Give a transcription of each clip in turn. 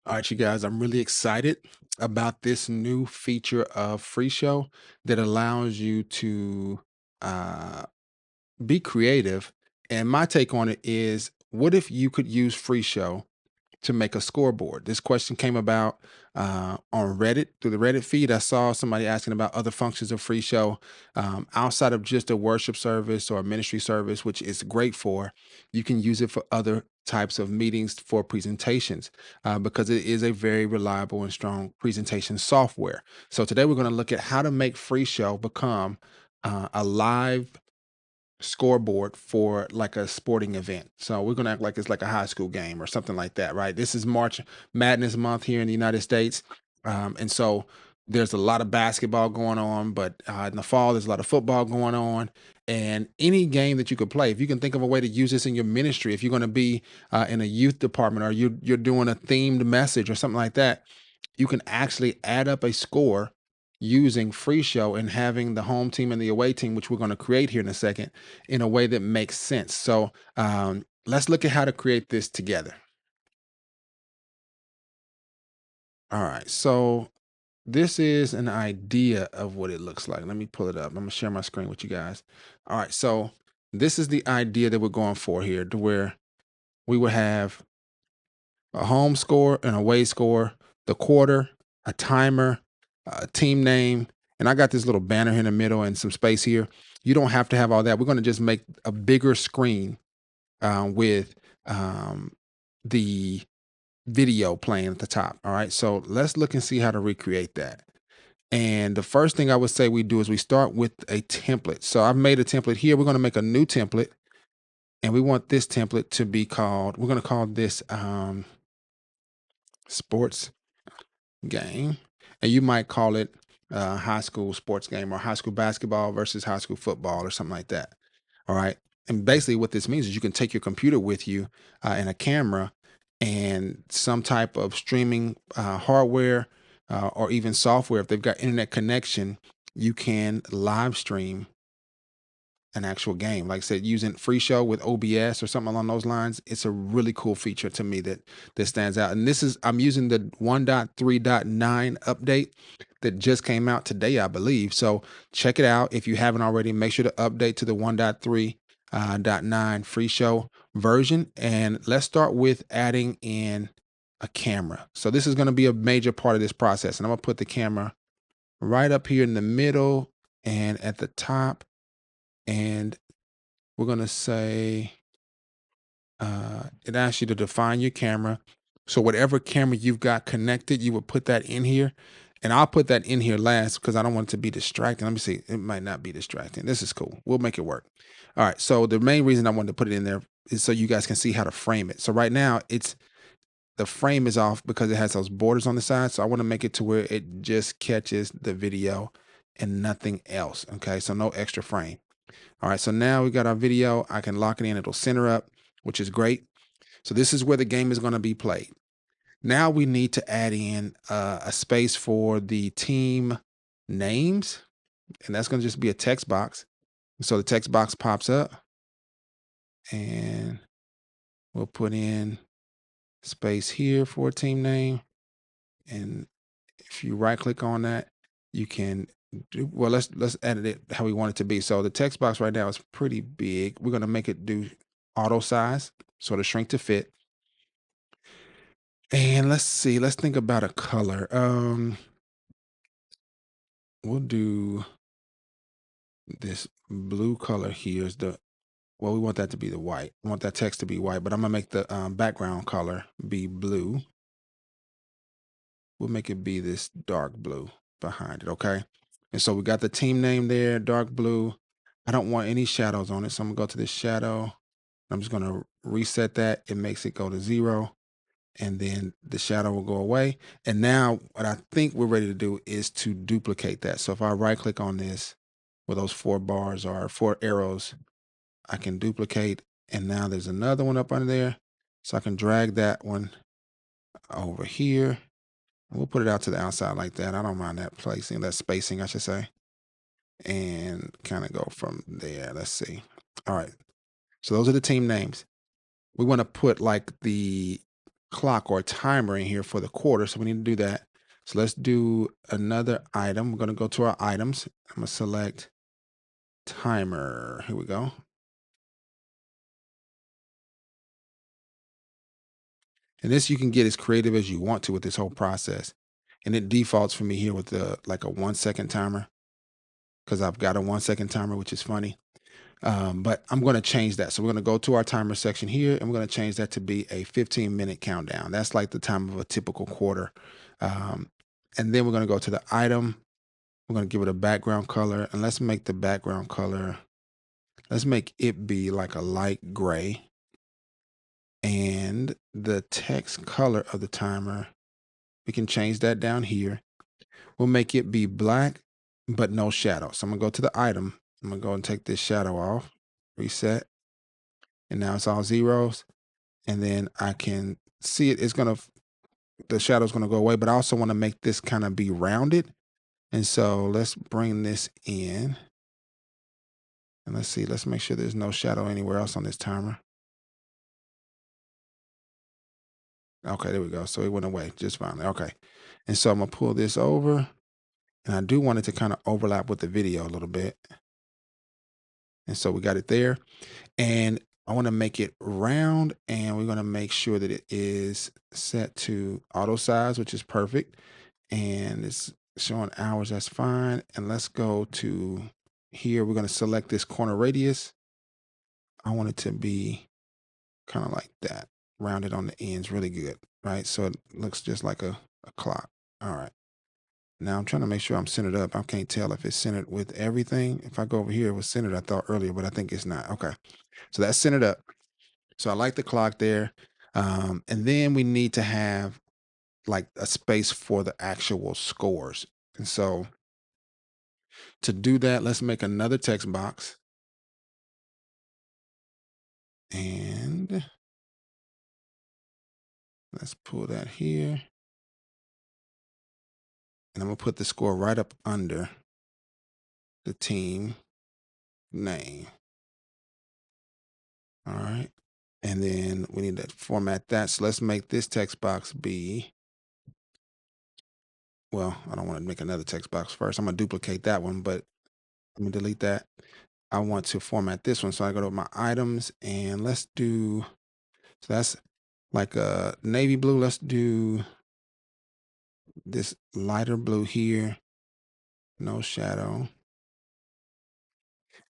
All right, you guys, I'm really excited about this new feature of FreeShow that allows you to uh, be creative. And my take on it is, what if you could use FreeShow to make a scoreboard? This question came about on Reddit through the Reddit feed. I saw somebody asking about other functions of Free Show outside of just a worship service or a ministry service, which is great for. You can use it for other types of meetings for presentations because it is a very reliable and strong presentation software. So today we're going to look at how to make Free Show become a live scoreboard for like a sporting event. So we're gonna act like it's like a high school game or something like that, right? This is March Madness month here in the United States, and so there's a lot of basketball going on, but in the fall there's a lot of football going on. And any game that you could play, if you can think of a way to use this in your ministry, if you're going to be in a youth department or you're doing a themed message or something like that, you can actually add up a score using free show and having the home team and the away team, which we're going to create here in a second, in a way that makes sense. So let's look at how to create this together. All right. So this is an idea of what it looks like. Let me pull it up. I'm going to share my screen with you guys. All right. So this is the idea that we're going for here, to where we would have a home score, an away score, the quarter, a timer, a team name, and I got this little banner here in the middle and some space here. You don't have to have all that. We're going to just make a bigger screen with um, the video playing at the top. All right, so let's look and see how to recreate that. And the first thing I would say we do is we start with a template. So I've made a template here. We're going to make a new template, and we want this template to be called. We're going to call this sports game, and you might call it high school sports game or high school basketball versus high school football or something like that. All right. And basically, what this means is you can take your computer with you and a camera and some type of streaming hardware or even software. If they've got internet connection, you can live stream an actual game. Like I said, using free show with OBS or something along those lines, it's a really cool feature to me that stands out. And this is I'm using the 1.3.9 update that just came out today, I believe. So check it out if you haven't already. Make sure to update to the 1.3.9 free show version. And let's start with adding in a camera. So this is going to be a major part of this process. And I'm gonna put the camera right up here in the middle and at the top. And we're going to say it asks you to define your camera. So whatever camera you've got connected, you would put that in here. And I'll put that in here last because I don't want it to be distracting. Let me see. It might not be distracting. This is cool. We'll make it work. All right. So the main reason I wanted to put it in there is so you guys can see how to frame it. So right now the frame is off because it has those borders on the side. So I want to make it to where it just catches the video and nothing else. Okay. So no extra frame. All right, so now we got our video. I can lock it in. It'll center up, which is great. So this is where the game is going to be played. Now we need to add in a space for the team names, and that's going to just be a text box. So the text box pops up, and we'll put in space here for a team name. And if you right click on that, you can do, well, let's edit it how we want it to be. So the text box right now is pretty big. We're going to make it do auto size, so to shrink to fit. And let's see, let's think about a color. We'll do this blue color here is the, well, we want that to be the white. We want that text to be white, but I'm gonna make the background color be blue. We'll make it be this dark blue behind it, okay? And so we got the team name there, dark blue. I don't want any shadows on it, so I'm gonna go to this shadow. I'm just gonna reset that. It makes it go to 0, and then the shadow will go away. And now what I think we're ready to do is to duplicate that. So if I right click on this where those 4 bars are, 4 arrows, I can duplicate. And now there's another one up under there. So I can drag that one over here. We'll put it out to the outside like that. I don't mind that placing, that spacing, I should say. And kind of go from there. Let's see. All right. So those are the team names. We want to put like the clock or a timer in here for the quarter. So we need to do that. So let's do another item. We're going to go to our items. I'm going to select timer. Here we go. And this you can get as creative as you want to with this whole process. And it defaults for me here with the like a 1 second timer because I've got a 1 second timer, which is funny. But I'm going to change that. So we're going to go to our timer section here and we're going to change that to be a 15-minute countdown. That's like the time of a typical quarter. Um, and then we're going to go to the item. We're going to give it a background color, and let's make the background color, let's make it be like a light gray. And the text color of the timer, we can change that down here. We'll make it be black, but no shadow. So I'm gonna go to the item. I'm gonna go and take this shadow off, reset, and now it's all zeros. And then I can see it, the shadow's gonna go away, but I also wanna make this kind of be rounded. And so let's bring this in. And let's see, let's make sure there's no shadow anywhere else on this timer. Okay, there we go. So it went away just fine. Okay. And so I'm gonna pull this over, and I do want it to kind of overlap with the video a little bit. And so we got it there. And I want to make it round, and we're going to make sure that it is set to auto size, which is perfect. And it's showing hours, that's fine. And let's go to here. We're going to select this corner radius. I want it to be kind of like that, rounded on the ends, really good, right? So it looks just like a clock. All right. Now I'm trying to make sure I'm centered up. I can't tell if it's centered with everything. If I go over here, it was centered, I thought earlier, but I think it's not. Okay. So that's centered up. So I like the clock there. And then we need to have like a space for the actual scores. And so to do that, let's make another text box. And let's pull that here. And I'm going to put the score right up under the team name. All right. And then we need to format that. So let's make this text box be, well, I don't want to make another text box first. I'm going to duplicate that one, but let me delete that. I want to format this one. So I go to my items and let's do, so that's like a navy blue. Let's do this lighter blue here, no shadow.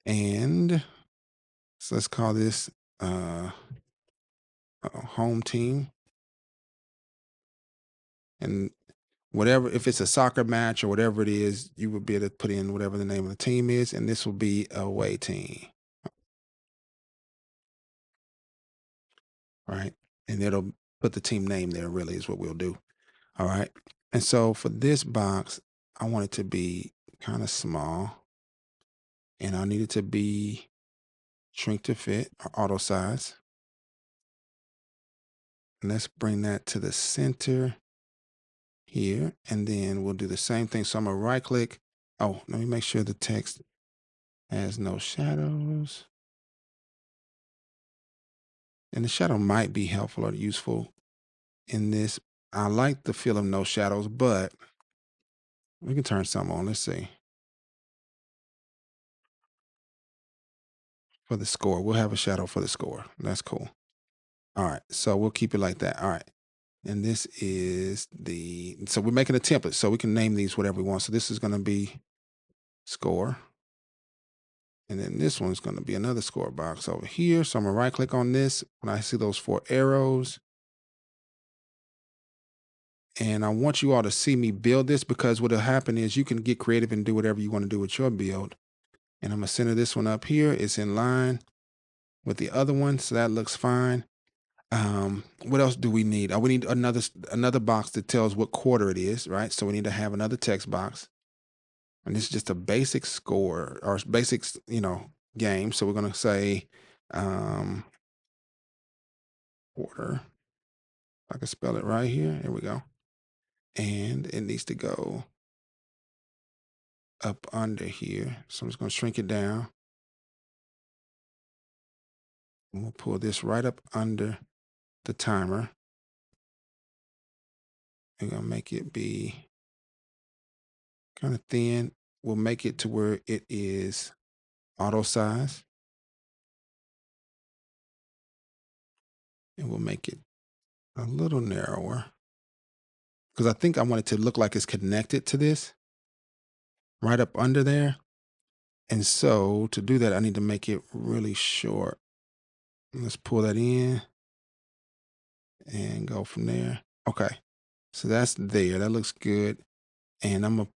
And so let's call this home team. And whatever, if it's a soccer match or whatever it is, you would be able to put in whatever the name of the team is. And this will be away team, right? And it'll put the team name there, really, is what we'll do. All right. And so for this box, I want it to be kind of small. And I need it to be shrink to fit or auto size. And let's bring that to the center here. And then we'll do the same thing. So I'm gonna right click. Oh, let me make sure the text has no shadows. And the shadow might be helpful or useful in this. I like the feel of no shadows, but we can turn some on. Let's see. For the score, we'll have a shadow for the score. That's cool. All right. So we'll keep it like that. All right. And this is so we're making a template. So we can name these whatever we want. So this is going to be score. And then this one's going to be another score box over here. So I'm going to right click on this when I see those 4 arrows. And I want you all to see me build this because what'll happen is you can get creative and do whatever you want to do with your build. And I'm going to center this one up here. It's in line with the other one. So that looks fine. What else do we need? We need another box that tells what quarter it is, right? So we need to have another text box. And this is just a basic score or basics, game. So we're going to say quarter. I can spell it right here. Here we go. And it needs to go up under here. So I'm just going to shrink it down. And we'll pull this right up under the timer. We're gonna make it be kind of thin. We'll make it to where it is auto size, and we'll make it a little narrower because I think I want it to look like it's connected to this right up under there. And so to do that, I need to make it really short. Let's pull that in and go from there. Okay. So that's there. That looks good. And I'm going to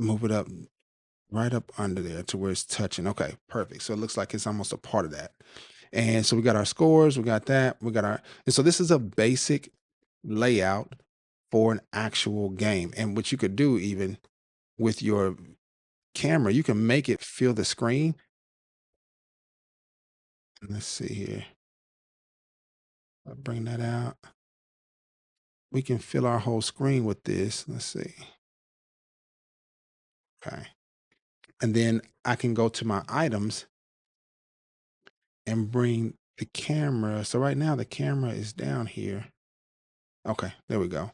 move it up right up under there to where it's touching. Okay, perfect. So it looks like it's almost a part of that. And so we got our scores, we got that, we got our, and so this is a basic layout for an actual game. And what you could do even with your camera, you can make it fill the screen. Let's see here. I'll bring that out. We can fill our whole screen with this. Let's see. Okay. And then I can go to my items and bring the camera. So right now the camera is down here. Okay, there we go.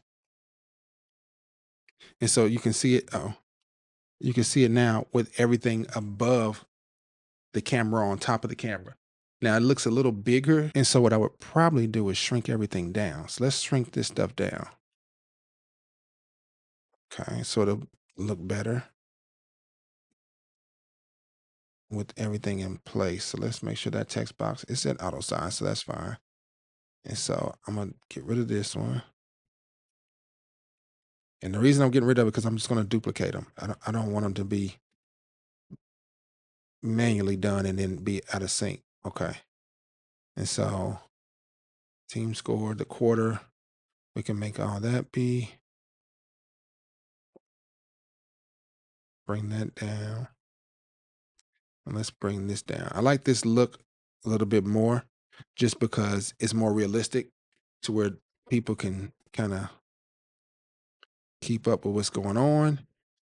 And so you can see it. Oh, you can see it now with everything above the camera on top of the camera. Now it looks a little bigger. And so what I would probably do is shrink everything down. So let's shrink this stuff down. Okay, so it'll look better with everything in place. So let's make sure that text box is at auto size. So that's fine. And so I'm going to get rid of this one. And the reason I'm getting rid of it because I'm just going to duplicate them. I don't want them to be manually done and then be out of sync. Okay. And so team score, the quarter, we can make all that be. Bring that down. And let's bring this down. I like this look a little bit more just because it's more realistic to where people can kind of keep up with what's going on.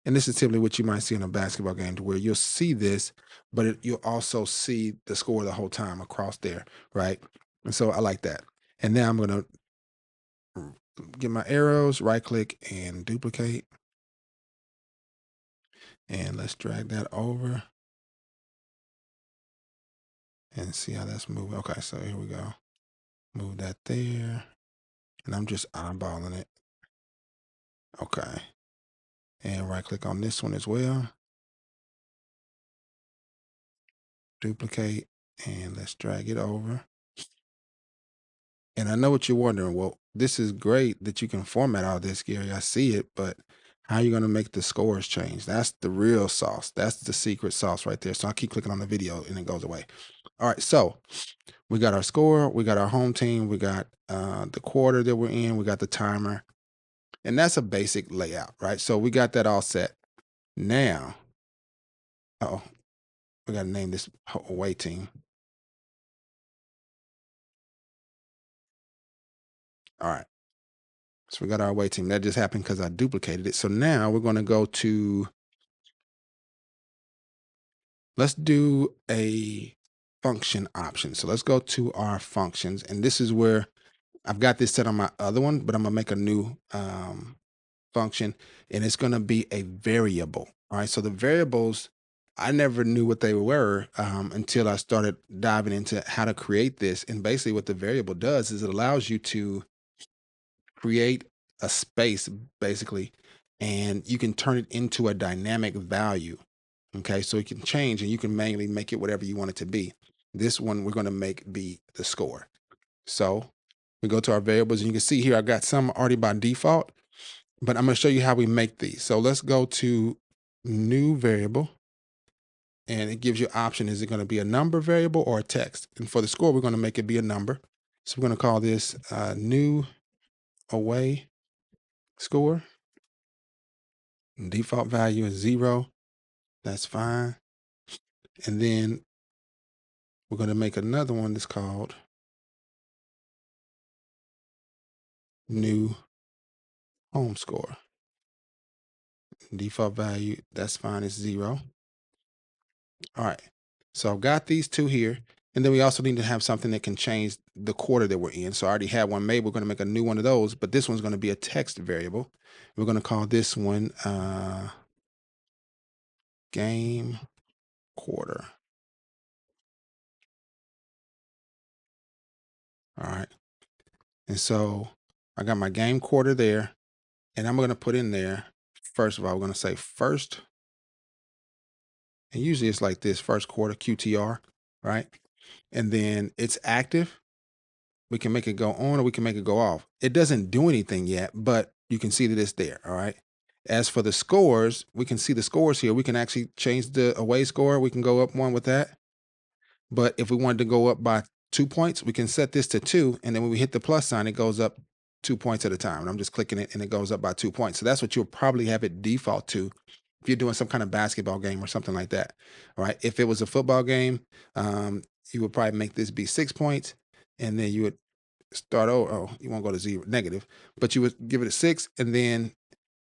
And this is typically what you might see in a basketball game to where you'll see this, but you'll also see the score the whole time across there, right? And so I like that. And now I'm going to get my arrows, right click and duplicate. And let's drag that over and see how that's moving. Okay, so here we go. Move that there. And I'm just eyeballing it. Okay. And right click on this one as well. Duplicate and let's drag it over. And I know what you're wondering. Well, this is great that you can format all this, Gary. I see it, but how are you going to make the scores change? That's the real sauce. That's the secret sauce right there. So I keep clicking on the video and it goes away. All right. So we got our score. We got our home team. We got the quarter that we're in. We got the timer. And that's a basic layout, right? So we got that all set. Now, oh, we got to name this away team. All right. So we got our away team. That just happened because I duplicated it. So now we're going to go to, let's do a function option. So let's go to our functions. And this is where I've got this set on my other one, but I'm going to make a new function and it's going to be a variable. All right. So the variables, I never knew what they were until I started diving into how to create this. And basically what the variable does is it allows you to create a space basically, and you can turn it into a dynamic value. Okay, so it can change and you can manually make it whatever you want it to be. This one we're going to make be the score. So we go to our variables and you can see here I got some already by default, but I'm going to show you how we make these. So let's go to new variable and it gives you option. Is it going to be a number variable or a text? And for the score, we're going to make it be a number. So we're going to call this new away score. Default value is 0. That's fine. And then we're going to make another one that's called new home score. Default value, that's fine, it's 0. All right. So I've got these two here. And then we also need to have something that can change the quarter that we're in. So I already had one made. We're going to make a new one of those, but this one's going to be a text variable. We're going to call this one game quarter. All right. And so I got my game quarter there, and I'm going to put in there, first of all, we're going to say first, and usually it's like this, first quarter QTR, right? And then it's active. We can make it go on or we can make it go off. It doesn't do anything yet, but you can see that it's there. All right. As for the scores, we can see the scores here. We can actually change the away score. We can go up one with that. But if we wanted to go up by 2 points, we can set this to 2. And then when we hit the plus sign, it goes up 2 points at a time. And I'm just clicking it and it goes up by 2 points. So that's what you'll probably have it default to if you're doing some kind of basketball game or something like that. All right. If it was a football game, you would probably make this be 6 points. And then you would start oh, you won't go to zero negative, but you would give it a 6, and then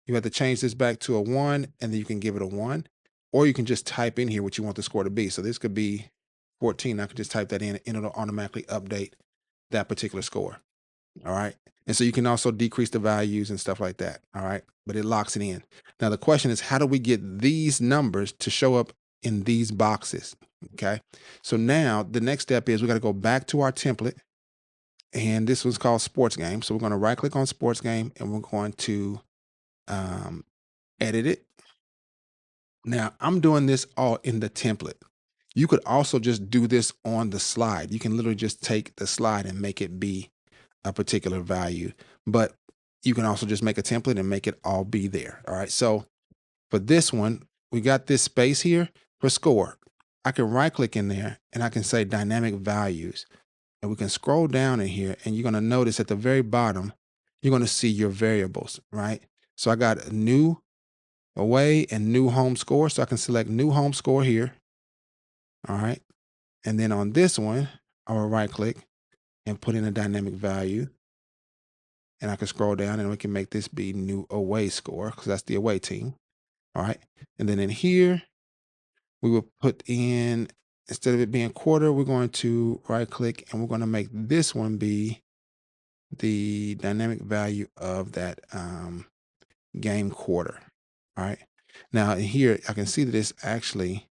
you have to change this back to a 1, and then you can give it a 1, or you can just type in here what you want the score to be. So this could be 14. I could just type that in and it'll automatically update that particular score. All right. And so you can also decrease the values and stuff like that. All right. But it locks it in. Now the question is, how do we get these numbers to show up in these boxes? Okay. So now the next step is we got to go back to our template. And this was called sports game. So we're going to right click on sports game and we're going to edit it. Now I'm doing this all in the template. You could also just do this on the slide. You can literally just take the slide and make it be a particular value, but you can also just make a template and make it all be there. All right. So for this one, we got this space here for score. I can right click in there and I can say dynamic values. And we can scroll down in here and you're going to notice at the very bottom, you're going to see your variables, right? So I got a new away and new home score. So I can select new home score here. All right. And then on this one, I will right click and put in a dynamic value. And I can scroll down and we can make this be new away score because that's the away team. All right. And then in here, we will put in, instead of it being quarter, we're going to right click and we're going to make this one be the dynamic value of that game quarter. All right. Now in here, I can see that it's actually,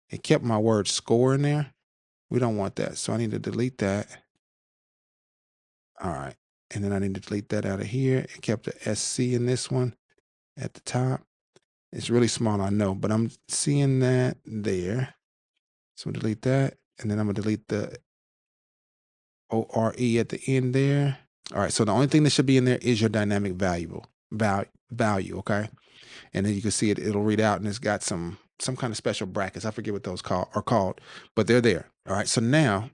it kept my word score in there. We don't want that. So I need to delete that. All right. And then I need to delete that out of here. It kept the SC in this one at the top. It's really small, I know, but I'm seeing that there. So delete that. And then I'm gonna delete the ORE at the end there. All right. So the only thing that should be in there is your dynamic value. Okay. And then you can see it, it'll read out and it's got some kind of special brackets. I forget what those are called, but they're there. All right. So now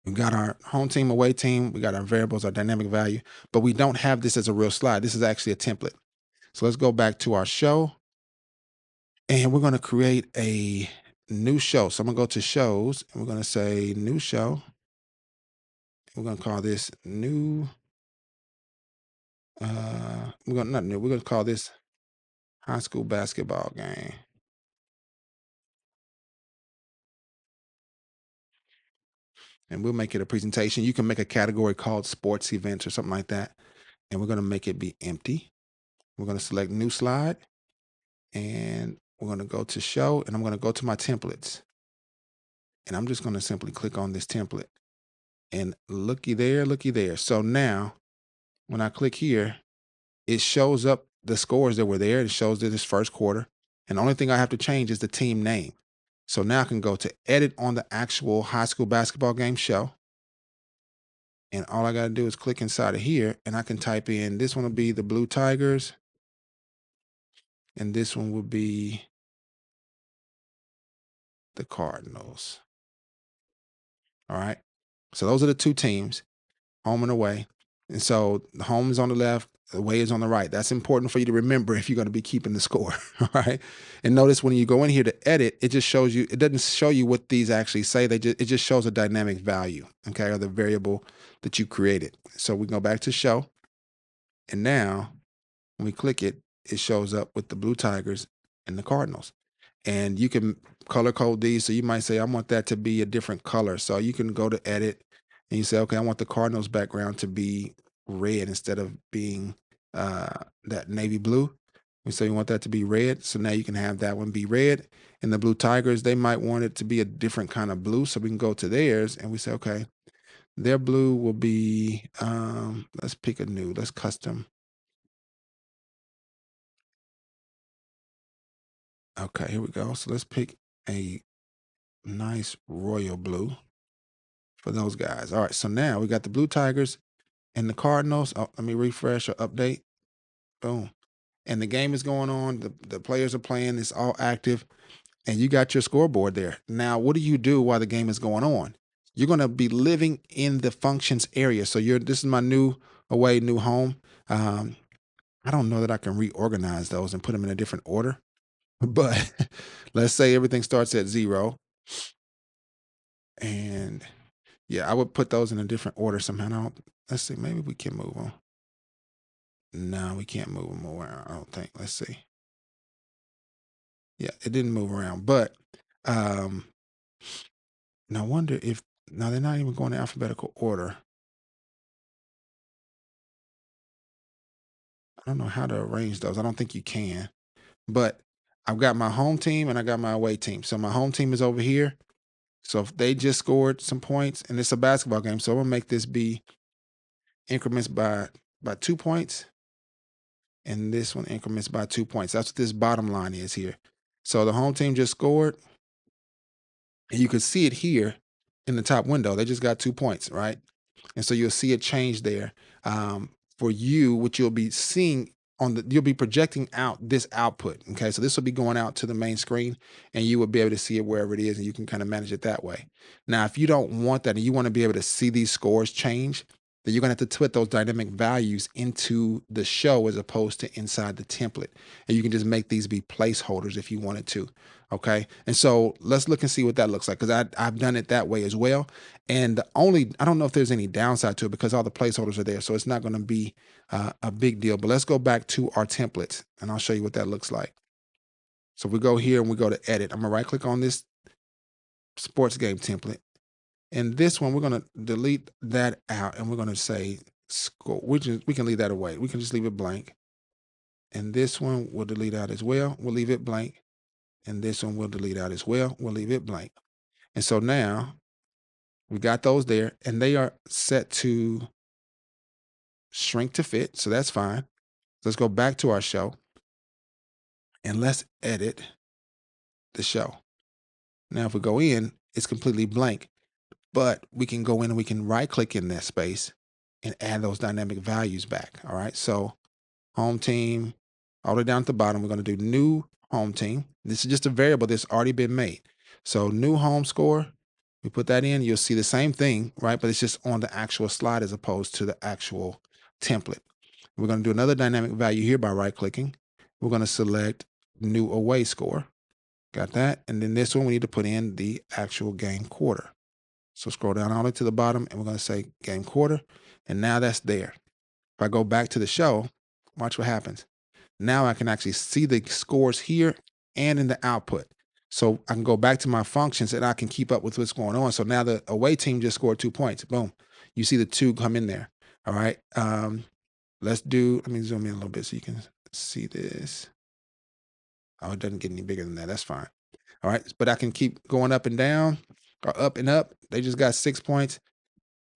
we got our home team, away team. We got our variables, our dynamic value, but we don't have this as a real slide. This is actually a template. So let's go back to our show and we're going to create a new show. So I'm going to go to shows and we're going to say new show. We're going to call this new, we're going to call this high school basketball game. And we'll make it a presentation. You can make a category called sports events or something like that. And we're going to make it be empty. We're going to select new slide and we're going to go to show and I'm going to go to my templates. And I'm just going to simply click on this template and looky there. So now when I click here, it shows up the scores that were there. It shows that it's first quarter. And the only thing I have to change is the team name. So now I can go to edit on the actual high school basketball game show. And all I got to do is click inside of here and I can type in, this one will be the Blue Tigers. And this one will be the Cardinals. All right. So those are the two teams, home and away. And so the home is on the left, the away is on the right. That's important for you to remember if you're going to be keeping the score. All right. And notice when you go in here to edit, it just shows you, it doesn't show you what these actually say. It just shows a dynamic value, okay, or the variable that you created. So we go back to show. And now when we click it, it shows up with the Blue Tigers and the Cardinals. and you can color code these. So you might say, I want that to be a different color. So you can go to edit and you say, okay, I want the Cardinals background to be red instead of being that navy blue. And so you want that to be red. So now you can have that one be red. And the Blue Tigers, they might want it to be a different kind of blue. So we can go to theirs and we say, okay, their blue will be, let's pick a new, let's custom. Okay, here we go. So let's pick a nice royal blue for those guys. All right, so now we got the Blue Tigers and the Cardinals. Oh, let me refresh or update. Boom. And the game is going on. The players are playing. It's all active. And you got your scoreboard there. Now, what do you do while the game is going on? You're going to be living in the functions area. So this is my new away, new home. Um, I don't know that I can reorganize those and put them in a different order. But let's say everything starts at 0. And yeah, I would put those in a different order somehow. Let's see, maybe we can move them. No, we can't move them around, I don't think. Let's see. Yeah, it didn't move around. But um, now I wonder if, now they're not even going in alphabetical order. I don't know how to arrange those. I don't think you can. But I've got my home team and I got my away team. So my home team is over here. So if they just scored some points, and it's a basketball game, so I'm gonna make this be increments by 2 points, and this one increments by 2 points. That's what this bottom line is here. So the home team just scored, and you can see it here in the top window. They just got 2 points, right? And so you'll see it change there. For you, what you'll be seeing you'll be projecting out this output. Okay, so this will be going out to the main screen, and you will be able to see it wherever it is, and you can kind of manage it that way. Now, if you don't want that and you want to be able to see these scores change, then you're going to have to put those dynamic values into the show as opposed to inside the template. And you can just make these be placeholders if you wanted to. Okay, and so let's look and see what that looks like, because I've done it that way as well. And I don't know if there's any downside to it because all the placeholders are there. So it's not going to be a big deal. But let's go back to our templates and I'll show you what that looks like. So we go here and we go to edit. I'm going to right click on this sports game template. And this one, we're going to delete that out and we're going to say score. We can leave that away. We can just leave it blank. And this one we'll delete out as well. We'll leave it blank. And this one we'll delete out as well. We'll leave it blank. And so now we got those there and they are set to shrink to fit. So that's fine. Let's go back to our show and let's edit the show. Now, if we go in, it's completely blank, but we can go in and we can right click in that space and add those dynamic values back. All right. So home team, all the way down at the bottom, we're going to do new home team. This is just a variable that's already been made. So new home score, we put that in, you'll see the same thing, right? But it's just on the actual slide as opposed to the actual template. We're going to do another dynamic value here by right clicking. We're going to select new away score. Got that. And then this one, we need to put in the actual game quarter. So scroll down all the way to the bottom and we're going to say game quarter. And now that's there. If I go back to the show, watch what happens. Now I can actually see the scores here and in the output. So I can go back to my functions and I can keep up with what's going on. So now the away team just scored 2 points. Boom. You see the 2 come in there. All right. Let me zoom in a little bit so you can see this. Oh, it doesn't get any bigger than that. That's fine. All right. But I can keep going up and down or up and up. They just got 6 points.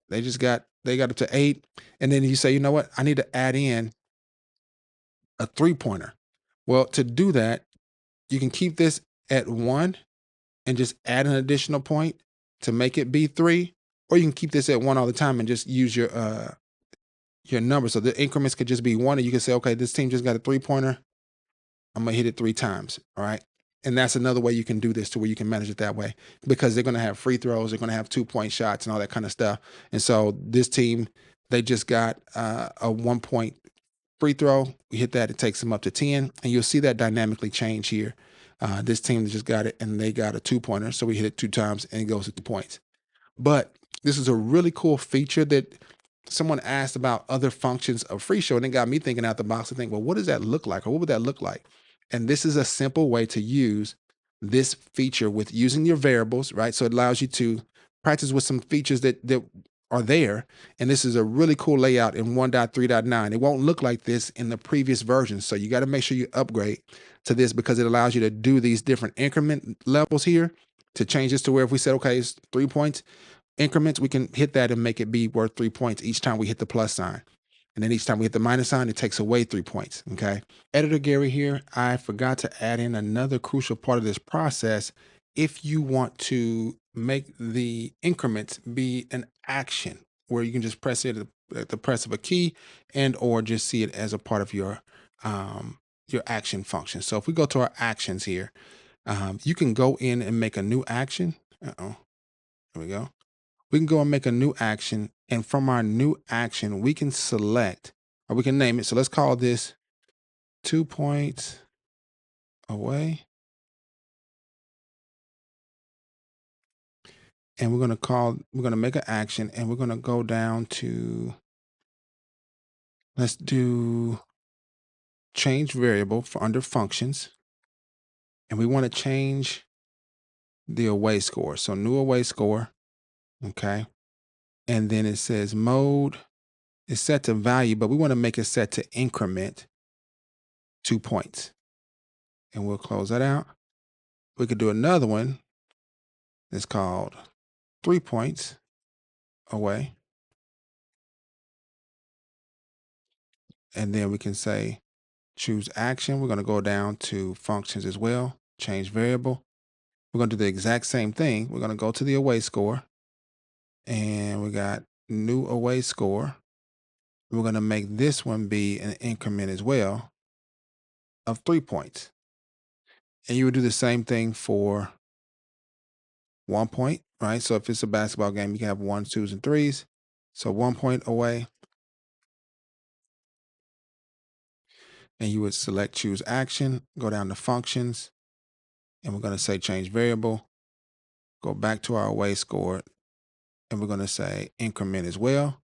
They got up to 8. And then you say, you know what? I need to add in a 3-pointer. Well, to do that, you can keep this at 1 and just add an additional point to make it be 3, or you can keep this at 1 all the time and just use your number. So the increments could just be 1, and you can say, okay, this team just got a 3-pointer. I'm gonna hit it 3 times. All right. And that's another way you can do this, to where you can manage it that way, because they're gonna have free throws, they're gonna have 2-point shots and all that kind of stuff. And so this team, they just got a 1-point free throw. We hit that, it takes them up to 10, and you'll see that dynamically change here. This team just got it and they got a 2-pointer. So we hit it 2 times and it goes to 2 points. But this is a really cool feature that someone asked about other functions of FreeShow, and it got me thinking out the box to think, well, what does that look like? Or what would that look like? And this is a simple way to use this feature with using your variables, right? So it allows you to practice with some features that are there. And this is a really cool layout in 1.3.9. It won't look like this in the previous version. So you got to make sure you upgrade to this because it allows you to do these different increment levels here to change this to where if we said, okay, it's 3 points increments, we can hit that and make it be worth 3 points each time we hit the plus sign. And then each time we hit the minus sign, it takes away 3 points, okay? Editor Gary here. I forgot to add in another crucial part of this process. If you want to make the increments be an action where you can just press it at the press of a key and or just see it as a part of your action function. So if we go to our actions here, you can go in and make a new action. Uh-oh, there we go. We can go and make a new action. And from our new action, we can select or we can name it. So let's call this 2 points away. And we're going to make an action and we're going to go down to, let's do change variable for under functions. And we want to change the away score. So new away score. Okay. And then it says mode is set to value, but we want to make it set to increment 2 points. And we'll close that out. We could do another one. It's called 3 points away. And then we can say choose action. We're going to go down to functions as well. Change variable. We're going to do the exact same thing. We're going to go to the away score. And we got new away score. We're going to make this one be an increment as well of 3 points. And you would do the same thing for 1 point, right? So if it's a basketball game, you can have 1s, 2s, and 3s. So 1 point away. And you would select choose action, go down to functions, and we're going to say change variable, go back to our away score, and we're going to say increment as well.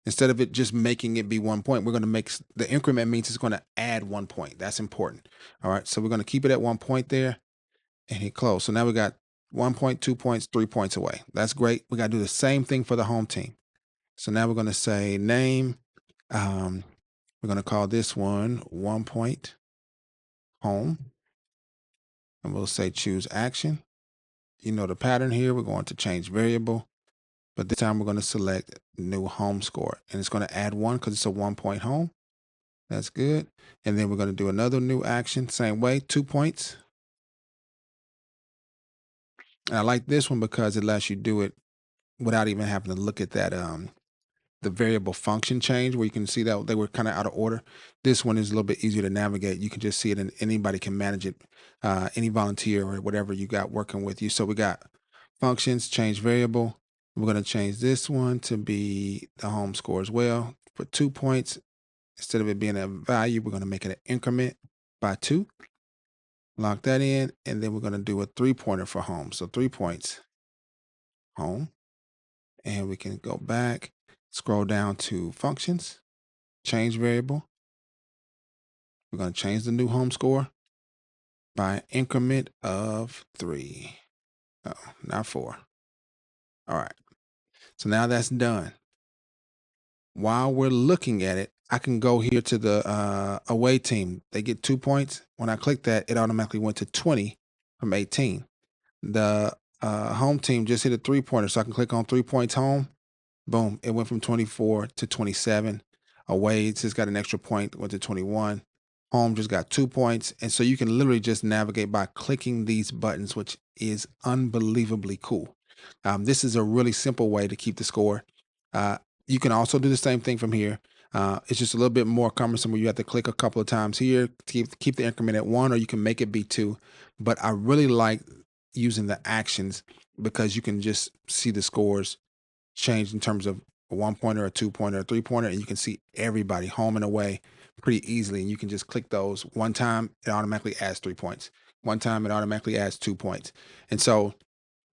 Instead of it just making it be 1 point, we're going to make the increment means it's going to add 1 point. That's important. All right. So we're going to keep it at 1 point there and hit close. So now we got 1 point, 2 points, 3 points away. That's great. We got to do the same thing for the home team. So now we're going to say name. We're going to call this one 1 point home. And we'll say choose action. You know the pattern here. We're going to change variable, but this time we're going to select new home score. And it's going to add 1 because it's a 1 point home. That's good. And then we're going to do another new action, same way, 2 points. And I like this one because it lets you do it without even having to look at that the variable function change where you can see that they were kind of out of order. This one is a little bit easier to navigate. You can just see it and anybody can manage it, any volunteer or whatever you got working with you. So we got functions, change variable. We're going to change this one to be the home score as well. For 2 points, instead of it being a value, we're going to make it an increment by 2. Lock that in, and then we're going to do a 3-pointer for home. So 3 points, home. And we can go back, scroll down to functions, change variable. We're going to change the new home score by an increment of 3. Oh, not 4. All right. So now that's done. While we're looking at it, I can go here to the away team. They get 2 points. When I click that, it automatically went to 20 from 18. The home team just hit a 3-pointer, so I can click on 3 points home. Boom, it went from 24 to 27. Away, it's just got an extra point, went to 21. Home just got 2 points. And so you can literally just navigate by clicking these buttons, which is unbelievably cool. This is a really simple way to keep the score. You can also do the same thing from here. It's just a little bit more cumbersome where you have to click a couple of times here to keep the increment at 1, or you can make it be 2. But I really like using the actions because you can just see the scores change in terms of a 1-pointer, a 2-pointer, a 3-pointer, and you can see everybody home and away pretty easily. And you can just click those. One time, it automatically adds 3 points. One time, it automatically adds 2 points. And so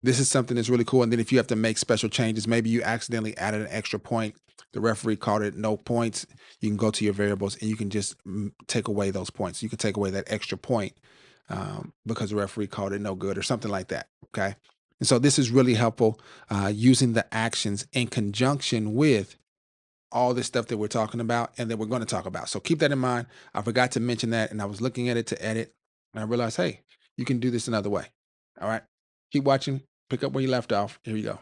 this is something that's really cool. And then if you have to make special changes, maybe you accidentally added an extra point, the referee called it no points, you can go to your variables and you can just take away those points. You can take away that extra point because the referee called it no good or something like that. Okay. And so this is really helpful using the actions in conjunction with all this stuff that we're talking about and that we're going to talk about. So keep that in mind. I forgot to mention that, and I was looking at it to edit, and I realized, hey, you can do this another way. All right. Keep watching, pick up where you left off. Here you go.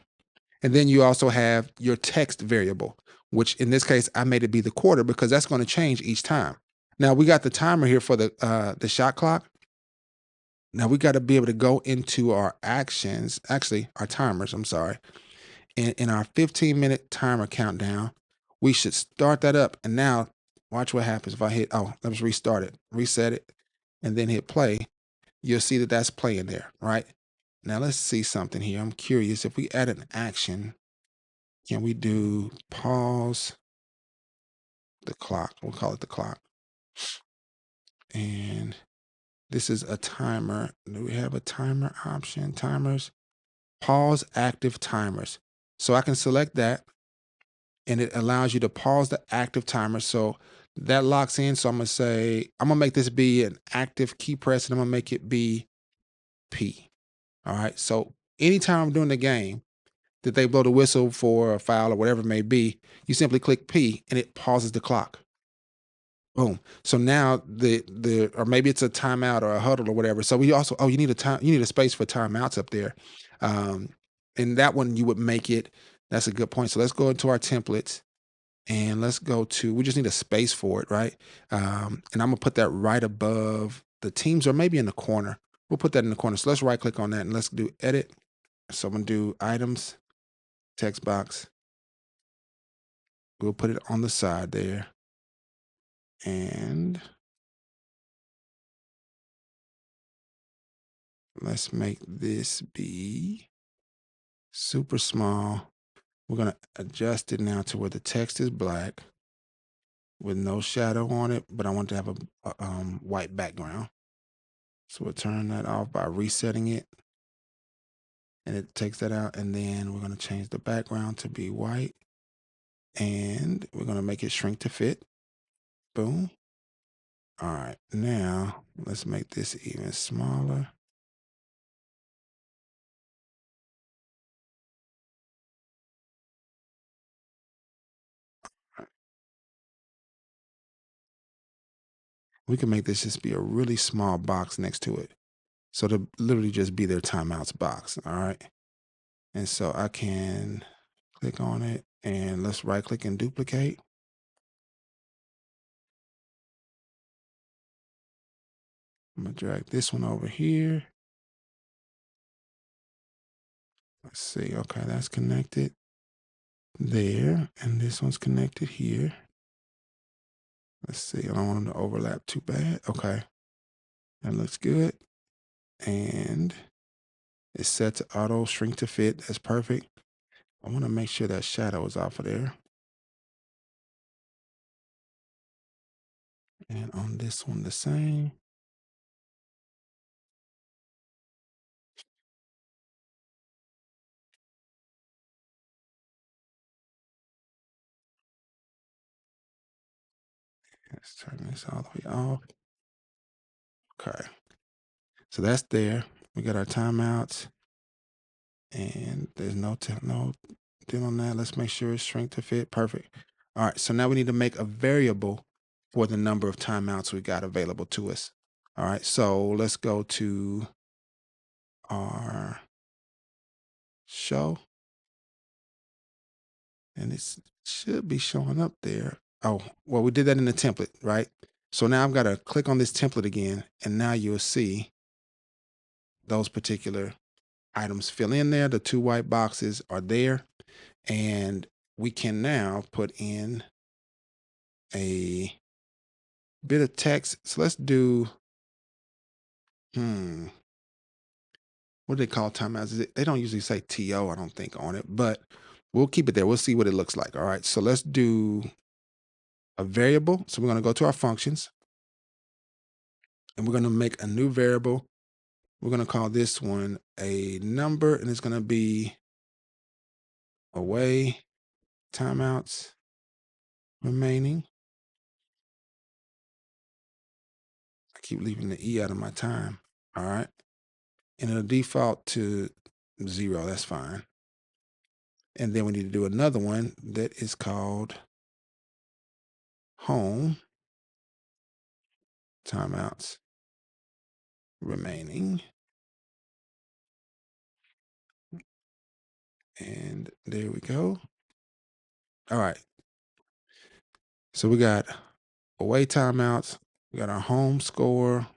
And then you also have your text variable, which in this case, I made it be the quarter because that's going to change each time. Now we got the timer here for the shot clock. Now we got to be able to go into our actions, actually our timers, I'm sorry. And in our 15-minute timer countdown, we should start that up. And now watch what happens if I hit, oh, let's restart it, reset it, and then hit play. You'll see that that's playing there, right? Now let's see something here. I'm curious if we add an action, can we do pause the clock? We'll call it the clock. And this is a timer. Do we have a timer option? Timers, pause active timers. So I can select that and it allows you to pause the active timer. So that locks in. So I'm going to say, I'm going to make this be an active key press and I'm going to make it be P. All right. So anytime I'm doing the game that they blow the whistle for a foul or whatever it may be, you simply click P and it pauses the clock. Boom. So now the or maybe it's a timeout or a huddle or whatever. So we also, oh, you need a space for timeouts up there. Um, and that one you would make it. That's a good point. So let's go into our templates and let's go to, we just need a space for it, right? And I'm gonna put that right above the teams or maybe in the corner. We'll put that in the corner. So let's right click on that and let's do edit. So I'm gonna do items, text box. We'll put it on the side there. And let's make this be super small. We're going to adjust it now to where the text is black with no shadow on it, but I want to have a white background. So we'll turn that off by resetting it. And it takes that out. And then we're going to change the background to be white. And we're going to make it shrink to fit. Boom. All right. Now let's make this even smaller. We can make this just be a really small box next to it. So to literally just be their timeouts box. All right. And so I can click on it and let's right click and duplicate. I'm gonna drag this one over here. Let's see. Okay, that's connected there. And this one's connected here. Let's see. I don't want them to overlap too bad. Okay. That looks good. And it's set to auto shrink to fit. That's perfect. I want to make sure that shadow is off of there. And on this one, the same. Let's turn this all the way off. Okay. So that's there. We got our timeouts. And there's no deal on that. Let's make sure it's shrink to fit. Perfect. All right. So now we need to make a variable for the number of timeouts we got available to us. All right. So let's go to our show. And it should be showing up there. Oh, well, we did that in the template, right? So now I've got to click on this template again. And now you'll see those particular items fill in there. The two white boxes are there. And we can now put in a bit of text. So let's do, what do they call timeouts? They don't usually say TO, I don't think, on it, but we'll keep it there. We'll see what it looks like. All right. So let's do a variable. So we're going to go to our functions and we're going to make a new variable. We're going to call this one a number and it's going to be away timeouts remaining. I keep leaving the E out of my time. All right. And it'll default to 0. That's fine. And then we need to do another one that is called home timeouts remaining. And there we go. All right. So we got away timeouts, we got our home score,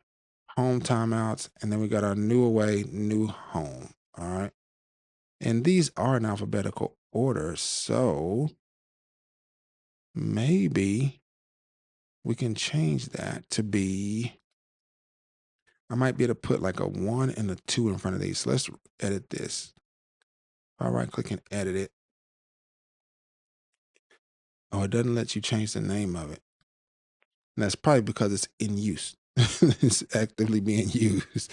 home timeouts, and then we got our new away, new home. All right. And these are in alphabetical order. So maybe we can change that to be, I might be able to put like a 1 and a 2 in front of these. So let's edit this. If I right click and edit it. Oh, it doesn't let you change the name of it. And that's probably because it's in use. It's actively being used.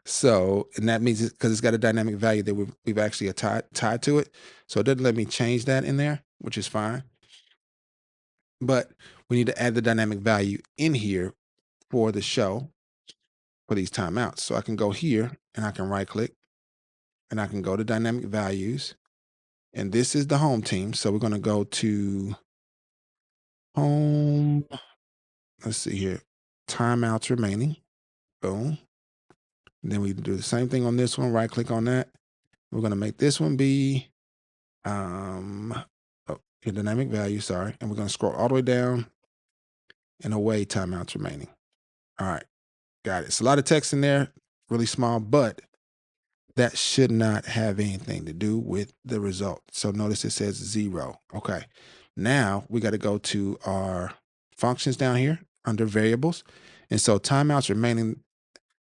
So, and that means because it's got a dynamic value that we've actually tied to it. So it doesn't let me change that in there, which is fine. But we need to add the dynamic value in here for the show for these timeouts. So I can go here and I can right click and I can go to dynamic values. And this is the home team. So we're going to go to home. Let's see here. Timeouts remaining. Boom. And then we do the same thing on this one. Right click on that. We're going to make this one be your dynamic value, sorry. And we're going to scroll all the way down and away timeouts remaining. All right. Got it. It's a lot of text in there, really small, but that should not have anything to do with the result. So notice it says 0. Okay. Now we got to go to our functions down here under variables. And so timeouts remaining,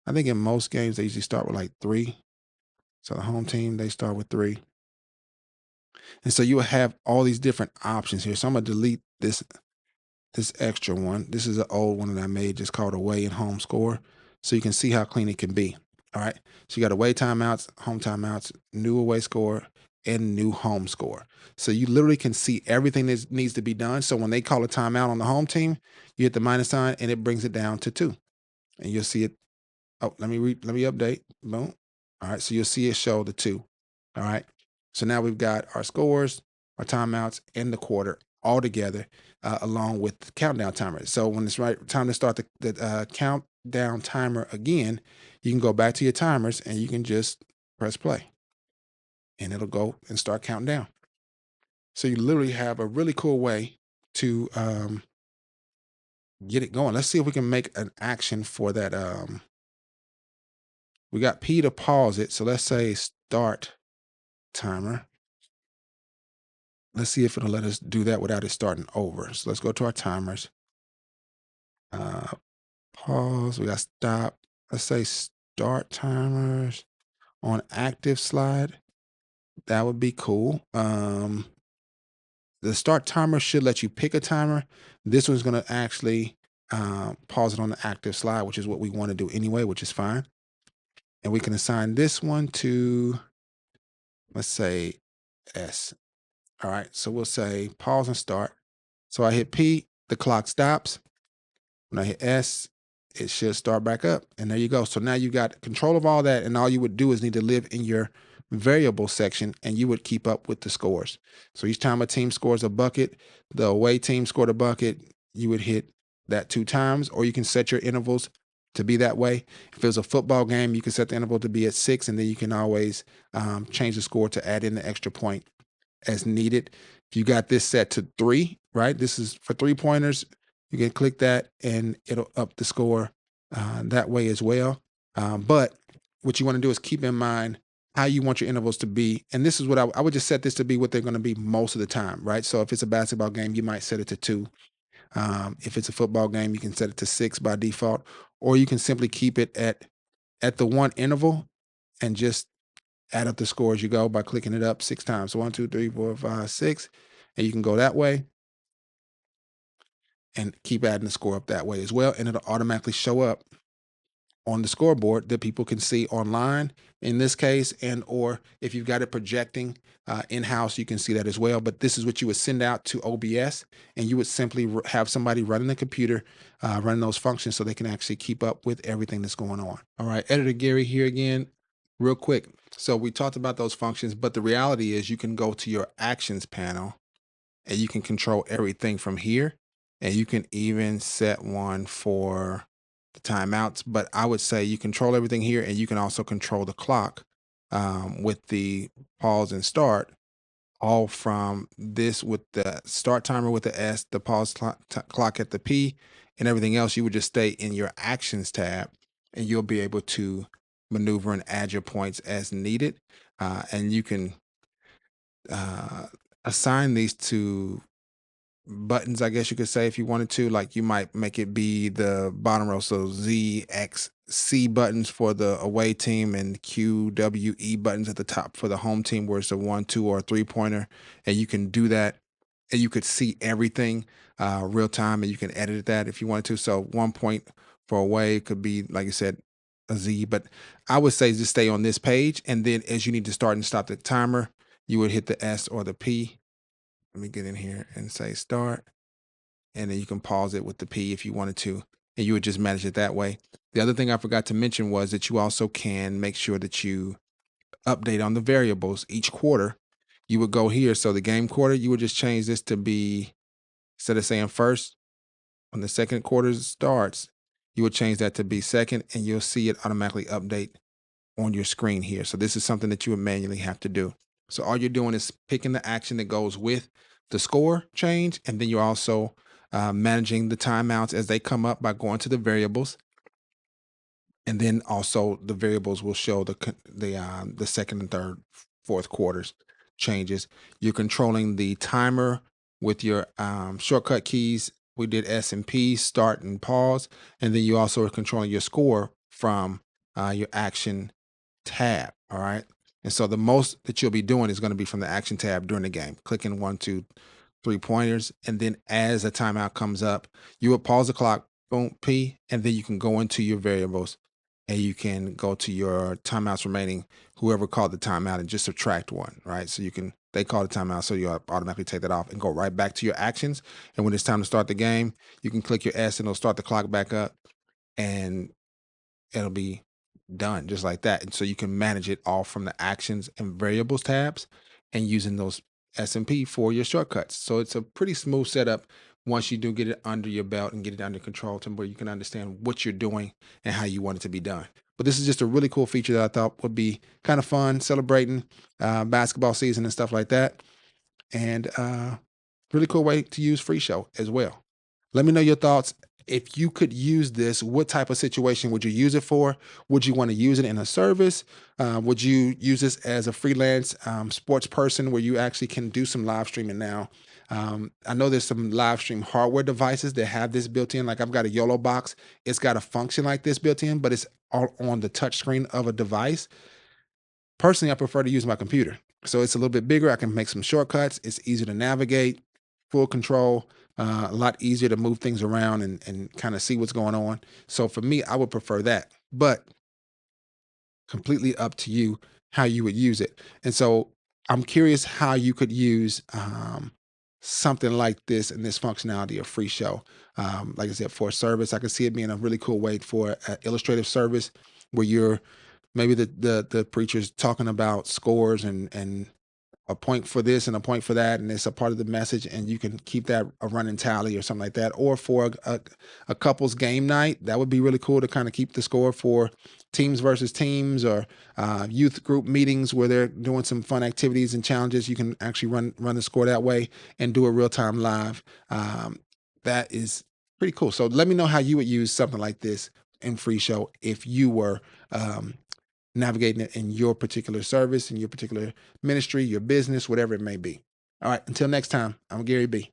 I think in most games, they usually start with like 3. So the home team, they start with 3. And so you will have all these different options here. So I'm going to delete this extra one. This is an old one that I made just called away and home score. So you can see how clean it can be. All right. So you got away timeouts, home timeouts, new away score, and new home score. So you literally can see everything that needs to be done. So when they call a timeout on the home team, you hit the minus sign and it brings it down to 2. And you'll see it. Oh, let me update. Boom. All right. So you'll see it show the 2. All right. So now we've got our scores, our timeouts, and the quarter all together, along with the countdown timer. So when it's right time to start the countdown timer again, you can go back to your timers and you can just press play, and it'll go and start counting down. So you literally have a really cool way to get it going. Let's see if we can make an action for that. We got P to pause it. So let's say start timer. Let's see if it'll let us do that without it starting over. So let's go to our timers. Pause. We got stop. Let's say start timers on active slide. That would be cool. The start timer should let you pick a timer. This one's going to actually pause it on the active slide, which is what we want to do anyway, which is fine. And we can assign this one to, let's say, S. All right. So we'll say pause and start. So I hit P, the clock stops. When I hit S, it should start back up. And there you go. So now you got control of all that. And all you would do is need to live in your variable section and you would keep up with the scores. So each time a team scores a bucket, the away team scored a bucket, you would hit that 2 times, or you can set your intervals to be that way. If it was a football game, you can set the interval to be at 6, and then you can always change the score to add in the extra point as needed. If you got this set to 3, right? This is for 3-pointers. You can click that and it'll up the score that way as well. But what you want to do is keep in mind how you want your intervals to be. And this is what I would just set this to be what they're going to be most of the time, right? So if it's a basketball game, you might set it to 2. If it's a football game, you can set it to 6 by default, or you can simply keep it at the 1 interval and just add up the score as you go by clicking it up 6 times. So 1, 2, 3, 4, 5, 6. And you can go that way and keep adding the score up that way as well. And it'll automatically show up on the scoreboard that people can see online in this case, and or if you've got it projecting in-house, you can see that as well. But this is what you would send out to OBS, and you would simply have somebody running the computer, running those functions so they can actually keep up with everything that's going on. All right, Editor Gary here again, real quick. So we talked about those functions, but the reality is you can go to your actions panel and you can control everything from here. And you can even set one for the timeouts. But I would say you control everything here, and you can also control the clock with the pause and start, all from this with the start timer with the S, the pause clock at the P, and everything else. You would just stay in your actions tab, and you'll be able to maneuver and add your points as needed. And you can uh, assign these to buttons, I guess you could say, if you wanted to. Like you might make it be the bottom row, so Z, X, C buttons for the away team, and Q, W, E buttons at the top for the home team, where it's a 1, 2, or a 3-pointer. And you can do that, and you could see everything real time, and you can edit that if you wanted to. So 1 point for away could be, like I said, a Z. But I would say just stay on this page, and then as you need to start and stop the timer, you would hit the S or the P. Let me get in here and say start, and then you can pause it with the P if you wanted to, and you would just manage it that way. The other thing I forgot to mention was that you also can make sure that you update on the variables each quarter. You would go here, so the game quarter, you would just change this to be, instead of saying first, when the second quarter starts, you would change that to be second, and you'll see it automatically update on your screen here. So this is something that you would manually have to do. So all you're doing is picking the action that goes with the score change, and then you're also managing the timeouts as they come up by going to the variables, and then also the variables will show the second and third, fourth quarters changes. You're controlling the timer with your shortcut keys. We did S and P, start and pause, and then you also are controlling your score from your action tab. All right. And so the most that you'll be doing is going to be from the action tab during the game, clicking 1, 2, 3 pointers. And then as a timeout comes up, you would pause the clock, boom, P, and then you can go into your variables and you can go to your timeouts remaining, whoever called the timeout, and just subtract one, right? So you can, they call the timeout, so you automatically take that off and go right back to your actions. And when it's time to start the game, you can click your S and it'll start the clock back up, and it'll be done just like that. And so you can manage it all from the actions and variables tabs, and using those S&P for your shortcuts. So it's a pretty smooth setup once you do get it under your belt and get it under control, to where you can understand what you're doing and how you want it to be done. But this is just a really cool feature that I thought would be kind of fun, celebrating basketball season and stuff like that. And really cool way to use FreeShow as well. Let me know your thoughts. If you could use this, what type of situation would you use it for? Would you want to use it in a service? Would you use this as a freelance sports person, where you actually can do some live streaming now? I know there's some live stream hardware devices that have this built in. Like I've got a YOLO box. It's got a function like this built in, but it's all on the touch screen of a device. Personally, I prefer to use my computer. So it's a little bit bigger. I can make some shortcuts. It's easier to navigate, full control, a lot easier to move things around and kind of see what's going on. So for me, I would prefer that, but completely up to you how you would use it. And so I'm curious how you could use something like this and this functionality of Free Show. Like I said, for a service, I could see it being a really cool way for an illustrative service, where you're, maybe the preacher's talking about scores and a point for this and a point for that, and it's a part of the message, and you can keep that a running tally or something like that. Or for a couple's game night, that would be really cool to kind of keep the score for teams versus teams, or youth group meetings where they're doing some fun activities and challenges. You can actually run the score that way and do it real time live. That is pretty cool. So let me know how you would use something like this in Free Show if you were um, navigating it in your particular service, in your particular ministry, your business, whatever it may be. All right, until next time, I'm Gary B.